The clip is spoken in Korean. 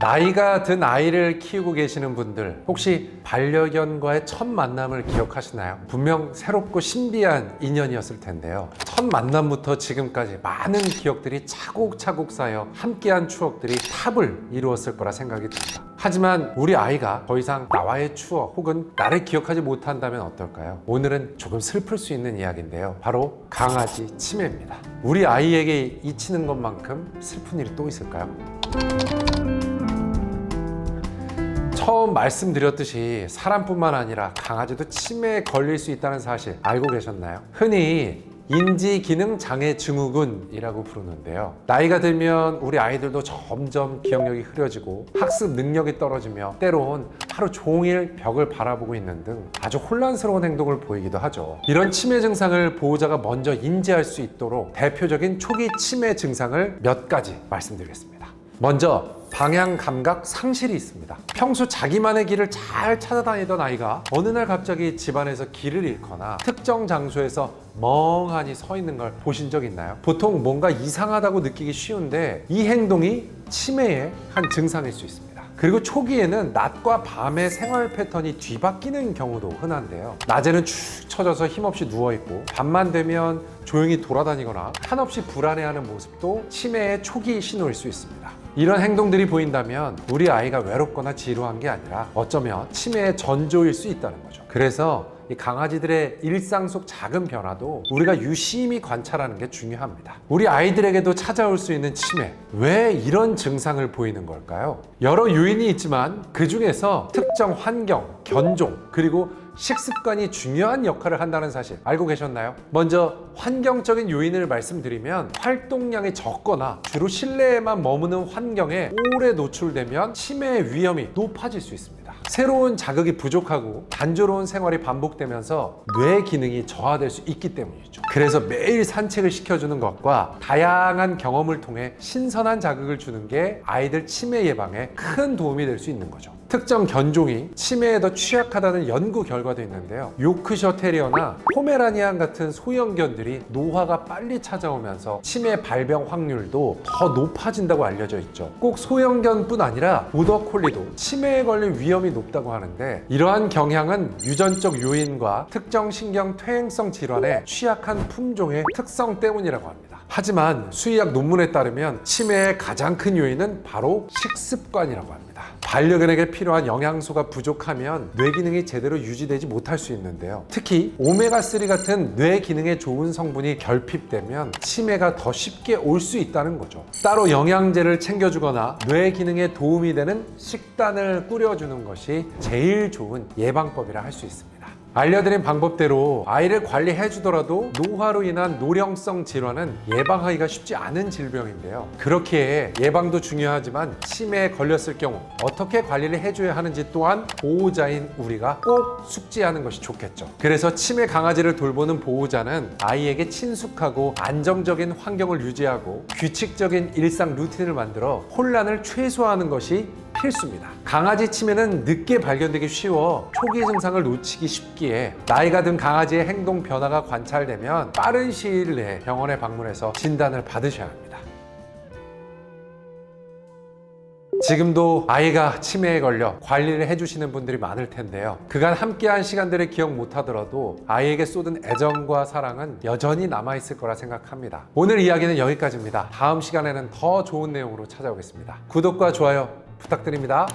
나이가 든 아이를 키우고 계시는 분들, 혹시 반려견과의 첫 만남을 기억하시나요? 분명 새롭고 신비한 인연이었을 텐데요. 첫 만남부터 지금까지 많은 기억들이 차곡차곡 쌓여 함께한 추억들이 탑을 이루었을 거라 생각이 듭니다. 하지만 우리 아이가 더 이상 나와의 추억 혹은 나를 기억하지 못한다면 어떨까요? 오늘은 조금 슬플 수 있는 이야기인데요. 바로 강아지 치매입니다. 우리 아이에게 잊히는 것만큼 슬픈 일이 또 있을까요? 처음 말씀드렸듯이 사람뿐만 아니라 강아지도 치매에 걸릴 수 있다는 사실 알고 계셨나요? 흔히 인지기능장애 증후군이라고 부르는데요. 나이가 들면 우리 아이들도 점점 기억력이 흐려지고 학습 능력이 떨어지며 때론 하루 종일 벽을 바라보고 있는 등 아주 혼란스러운 행동을 보이기도 하죠. 이런 치매 증상을 보호자가 먼저 인지할 수 있도록 대표적인 초기 치매 증상을 몇 가지 말씀드리겠습니다. 먼저 방향 감각 상실이 있습니다. 평소 자기만의 길을 잘 찾아다니던 아이가 어느 날 갑자기 집안에서 길을 잃거나 특정 장소에서 멍하니 서 있는 걸 보신 적 있나요? 보통 뭔가 이상하다고 느끼기 쉬운데 이 행동이 치매의 한 증상일 수 있습니다. 그리고 초기에는 낮과 밤의 생활 패턴이 뒤바뀌는 경우도 흔한데요. 낮에는 축 처져서 힘없이 누워있고 밤만 되면 조용히 돌아다니거나 한없이 불안해하는 모습도 치매의 초기 신호일 수 있습니다. 이런 행동들이 보인다면 우리 아이가 외롭거나 지루한 게 아니라 어쩌면 치매의 전조일 수 있다는 거죠. 그래서 이 강아지들의 일상 속 작은 변화도 우리가 유심히 관찰하는 게 중요합니다. 우리 아이들에게도 찾아올 수 있는 치매, 왜 이런 증상을 보이는 걸까요? 여러 요인이 있지만 그 중에서 특정 환경, 견종, 그리고 식습관이 중요한 역할을 한다는 사실 알고 계셨나요? 먼저 환경적인 요인을 말씀드리면 활동량이 적거나 주로 실내에만 머무는 환경에 오래 노출되면 치매의 위험이 높아질 수 있습니다. 새로운 자극이 부족하고 단조로운 생활이 반복되면서 뇌 기능이 저하될 수 있기 때문이죠. 그래서 매일 산책을 시켜주는 것과 다양한 경험을 통해 신선한 자극을 주는 게 아이들 치매 예방에 큰 도움이 될 수 있는 거죠. 특정 견종이 치매에 더 취약하다는 연구 결과도 있는데요. 요크셔 테리어나 포메라니안 같은 소형견들이 노화가 빨리 찾아오면서 치매 발병 확률도 더 높아진다고 알려져 있죠. 꼭 소형견뿐 아니라 보더콜리도 치매에 걸릴 위험이 높다고 하는데 이러한 경향은 유전적 요인과 특정 신경 퇴행성 질환에 취약한 품종의 특성 때문이라고 합니다. 하지만 수의학 논문에 따르면 치매의 가장 큰 요인은 바로 식습관이라고 합니다. 반려견에게 필요한 영양소가 부족하면 뇌 기능이 제대로 유지되지 못할 수 있는데요. 특히 오메가3 같은 뇌 기능에 좋은 성분이 결핍되면 치매가 더 쉽게 올 수 있다는 거죠. 따로 영양제를 챙겨주거나 뇌 기능에 도움이 되는 식단을 꾸려주는 것이 제일 좋은 예방법이라 할 수 있습니다. 알려드린 방법대로 아이를 관리해 주더라도 노화로 인한 노령성 질환은 예방하기가 쉽지 않은 질병인데요. 그렇기에 예방도 중요하지만 치매에 걸렸을 경우 어떻게 관리를 해줘야 하는지 또한 보호자인 우리가 꼭 숙지하는 것이 좋겠죠. 그래서 치매 강아지를 돌보는 보호자는 아이에게 친숙하고 안정적인 환경을 유지하고 규칙적인 일상 루틴을 만들어 혼란을 최소화하는 것이 필수입니다. 강아지 치매는 늦게 발견되기 쉬워 초기 증상을 놓치기 쉽기에 나이가 든 강아지의 행동 변화가 관찰되면 빠른 시일 내에 병원에 방문해서 진단을 받으셔야 합니다. 지금도 아이가 치매에 걸려 관리를 해주시는 분들이 많을 텐데요. 그간 함께한 시간들을 기억 못하더라도 아이에게 쏟은 애정과 사랑은 여전히 남아있을 거라 생각합니다. 오늘 이야기는 여기까지입니다. 다음 시간에는 더 좋은 내용으로 찾아오겠습니다. 구독과 좋아요 부탁드립니다.